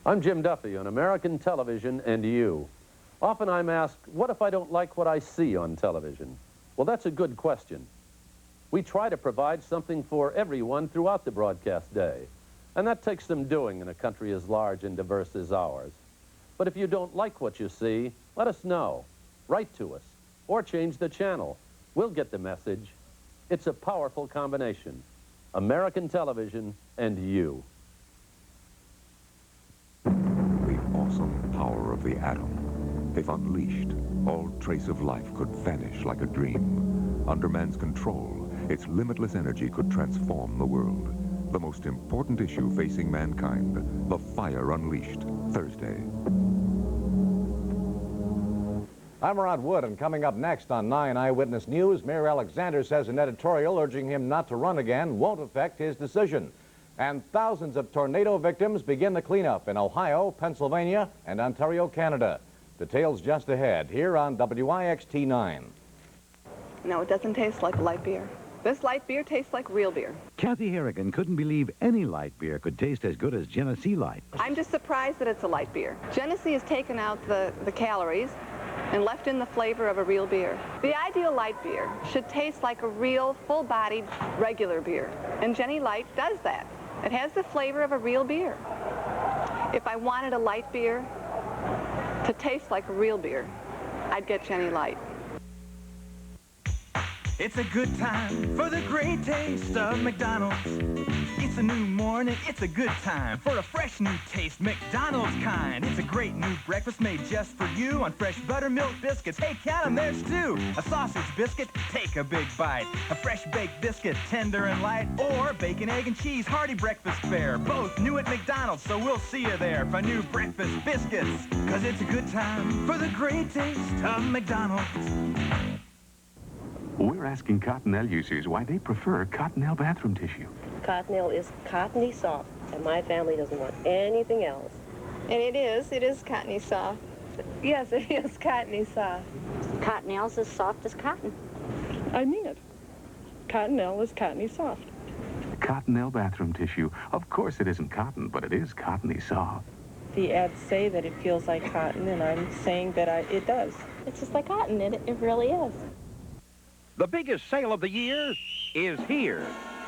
I'm Jim Duffy on American Television and You. Often I'm asked, what if I don't like what I see on television? Well, that's a good question. We try to provide something for everyone throughout the broadcast day, and that takes some doing in a country as large and diverse as ours. But if you don't like what you see, let us know. Write to us, or change the channel. We'll get the message. It's a powerful combination. American Television and You. The awesome power of the atom. If unleashed, all trace of life could vanish like a dream. Under man's control, its limitless energy could transform the world. The most important issue facing mankind, the fire unleashed, Thursday. I'm Rod Wood, and coming up next on 9 Eyewitness News, Mayor Alexander says an editorial urging him not to run again won't affect his decision. And thousands of tornado victims begin the cleanup in Ohio, Pennsylvania, and Ontario, Canada. Details just ahead, here on WIXT 9. No, it doesn't taste like light beer. This light beer tastes like real beer. Kathy Harrigan couldn't believe any light beer could taste as good as Genesee Light. I'm just surprised that it's a light beer. Genesee has taken out the calories and left in the flavor of a real beer. The ideal light beer should taste like a real, full-bodied, regular beer. And Jenny Light does that. It has the flavor of a real beer. If I wanted a light beer to taste like a real beer, I'd get Jenny Light. It's a good time for the great taste of McDonald's. It's a new morning, it's a good time for a fresh new taste, McDonald's kind. It's a great new breakfast made just for you on fresh buttermilk biscuits. Hey, count 'em, there's two. A sausage biscuit, take a big bite. A fresh baked biscuit, tender and light. Or bacon, egg, and cheese, hearty breakfast fare. Both new at McDonald's, so we'll see you there for new breakfast biscuits. 'Cause it's a good time for the great taste of McDonald's. We're asking Cottonelle users why they prefer Cottonelle bathroom tissue. Cottonelle is cottony soft, and my family doesn't want anything else. And it is cottony soft. Yes, it is cottony soft. Cottonelle's as soft as cotton. I mean it. Cottonelle is cottony soft. Cottonelle bathroom tissue. Of course it isn't cotton, but it is cottony soft. The ads say that it feels like cotton, and I'm saying that it does. It's just like cotton, it really is. The biggest sale of the year is here.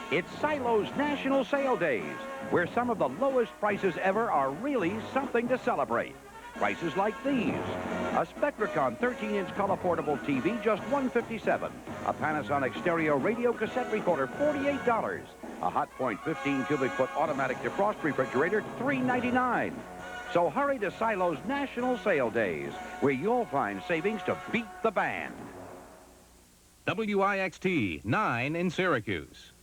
It's Silo's National Sale Days, where some of the lowest prices ever are really something to celebrate. Prices like these. A Spectracon 13-inch color portable TV, just $157. A Panasonic stereo radio cassette recorder, $48. A Hotpoint 15 cubic foot automatic defrost refrigerator, $399. So hurry to Silo's National Sale Days, where you'll find savings to beat the band. WIXT 9 in Syracuse.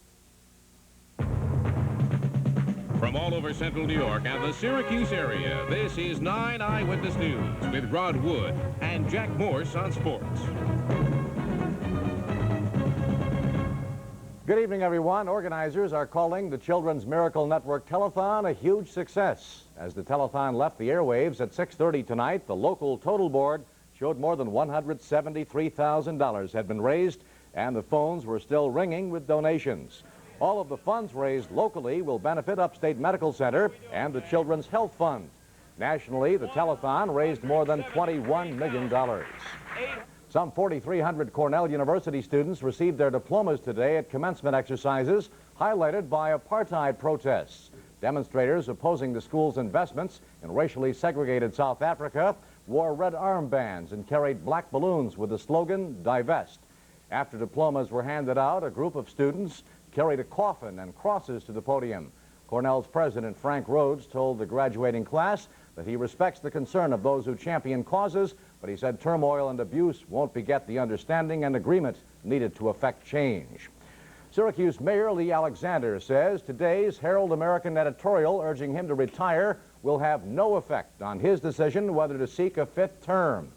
From all over central New York and the Syracuse area, this is 9 Eyewitness News with Rod Wood and Jack Morse on sports. Good evening, everyone. Organizers are calling the Children's Miracle Network Telethon a huge success. As the telethon left the airwaves at 6:30 tonight, the local total board showed more than $173,000 had been raised, and the phones were still ringing with donations. All of the funds raised locally will benefit Upstate Medical Center and the Children's Health Fund. Nationally, the telethon raised more than $21 million. Some 4,300 Cornell University students received their diplomas today at commencement exercises highlighted by apartheid protests. Demonstrators opposing the school's investments in racially segregated South Africa wore red armbands and carried black balloons with the slogan, "Divest." After diplomas were handed out, a group of students carried a coffin and crosses to the podium. Cornell's president, Frank Rhodes, told the graduating class that he respects the concern of those who champion causes, but he said turmoil and abuse won't beget the understanding and agreement needed to effect change. Syracuse Mayor Lee Alexander says today's Herald American editorial urging him to retire will have no effect on his decision whether to seek a fifth term.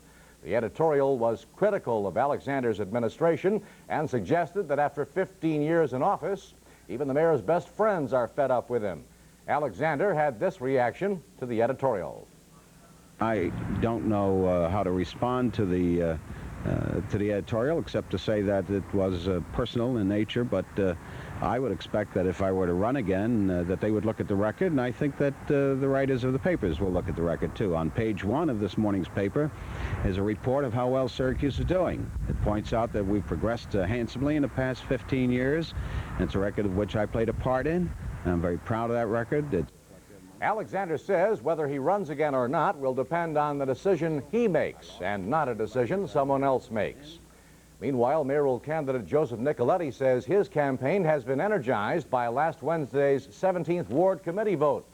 The editorial was critical of Alexander's administration and suggested that after 15 years in office, even the mayor's best friends are fed up with him. Alexander had this reaction to the editorial. I don't know how to respond to the to the editorial, except to say that it was personal in nature, but I would expect that if I were to run again, that they would look at the record, and I think that the writers of the papers will look at the record, too. On page 1 of this morning's paper is a report of how well Syracuse is doing. It points out that we've progressed handsomely in the past 15 years. It's a record of which I played a part in. I'm very proud of that record. Alexander says whether he runs again or not will depend on the decision he makes and not a decision someone else makes. Meanwhile, mayoral candidate Joseph Nicoletti says his campaign has been energized by last Wednesday's 17th Ward Committee vote.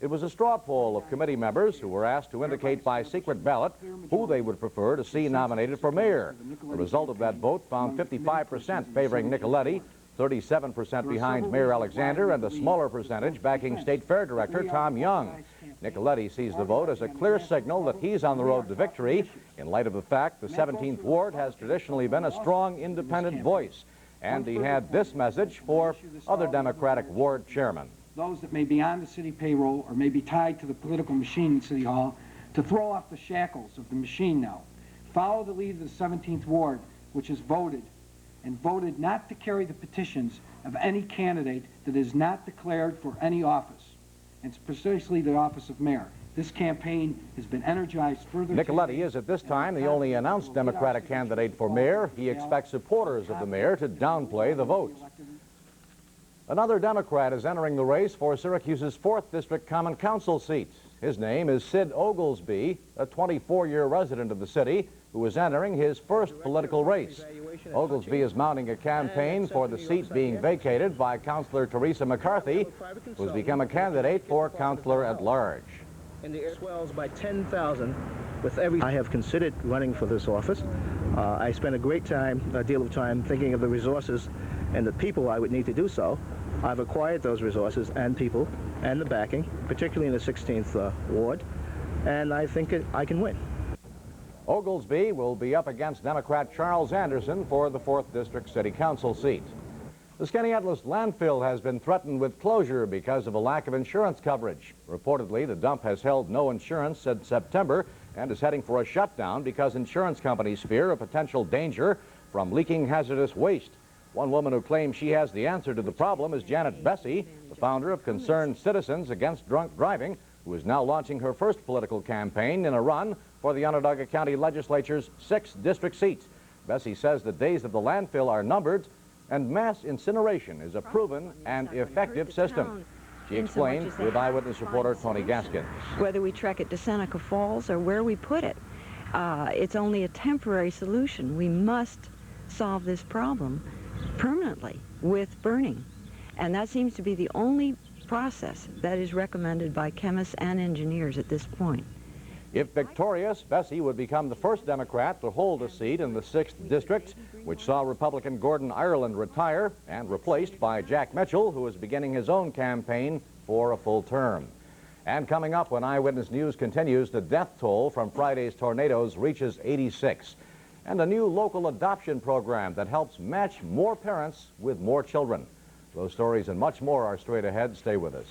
It was a straw poll of committee members who were asked to indicate by secret ballot who they would prefer to see nominated for mayor. The result of that vote found 55% favoring Nicoletti, 37% behind Mayor Alexander, and a smaller percentage backing State Fair Director Tom Young. Nicoletti sees the vote as a clear signal that he's on the road to victory in light of the fact the 17th Ward has traditionally been a strong independent voice. And he had this message for other Democratic ward chairmen. Those that may be on the city payroll or may be tied to the political machine in City Hall to throw off the shackles of the machine now. Follow the lead of the 17th Ward, which has voted not to carry the petitions of any candidate that is not declared for any office, and precisely the office of mayor. This campaign has been energized further. Nicoletti is at this time the only announced Democratic candidate for mayor. He expects supporters of the mayor to downplay the vote. Another Democrat is entering the race for Syracuse's 4th District Common Council seat. His name is Sid Oglesby, a 24-year resident of the city who is entering his first political race. Oglesby is mounting a campaign for the seat being vacated by Councilor Teresa McCarthy, who has become a candidate for Councilor at Large. And the air swells by 10,000 with every... I have considered running for this office. I spent a deal of time thinking of the resources and the people I would need to do so. I've acquired those resources and people and the backing, particularly in the 16th Ward, and I think I can win. Oglesby will be up against Democrat Charles Anderson for the 4th District City Council seat. The Skaneateles landfill has been threatened with closure because of a lack of insurance coverage. Reportedly, the dump has held no insurance since September and is heading for a shutdown because insurance companies fear a potential danger from leaking hazardous waste. One woman who claims she has the answer to the problem is Janet Bessie, the founder of Concerned Citizens Against Drunk Driving, who is now launching her first political campaign in a run for the Onondaga County Legislature's 6th district seat. Bessie says the days of the landfill are numbered and mass incineration is a proven and effective system. She explained with Eyewitness reporter Tony Gaskins. Whether we trek it to Seneca Falls or where we put it, it's only a temporary solution. We must solve this problem permanently with burning. And that seems to be the only process that is recommended by chemists and engineers at this point. If victorious, Bessie would become the first Democrat to hold a seat in the 6th District, which saw Republican Gordon Ireland retire and replaced by Jack Mitchell, who is beginning his own campaign for a full term. And coming up when Eyewitness News continues, the death toll from Friday's tornadoes reaches 86. And a new local adoption program that helps match more parents with more children. Those stories and much more are straight ahead. Stay with us.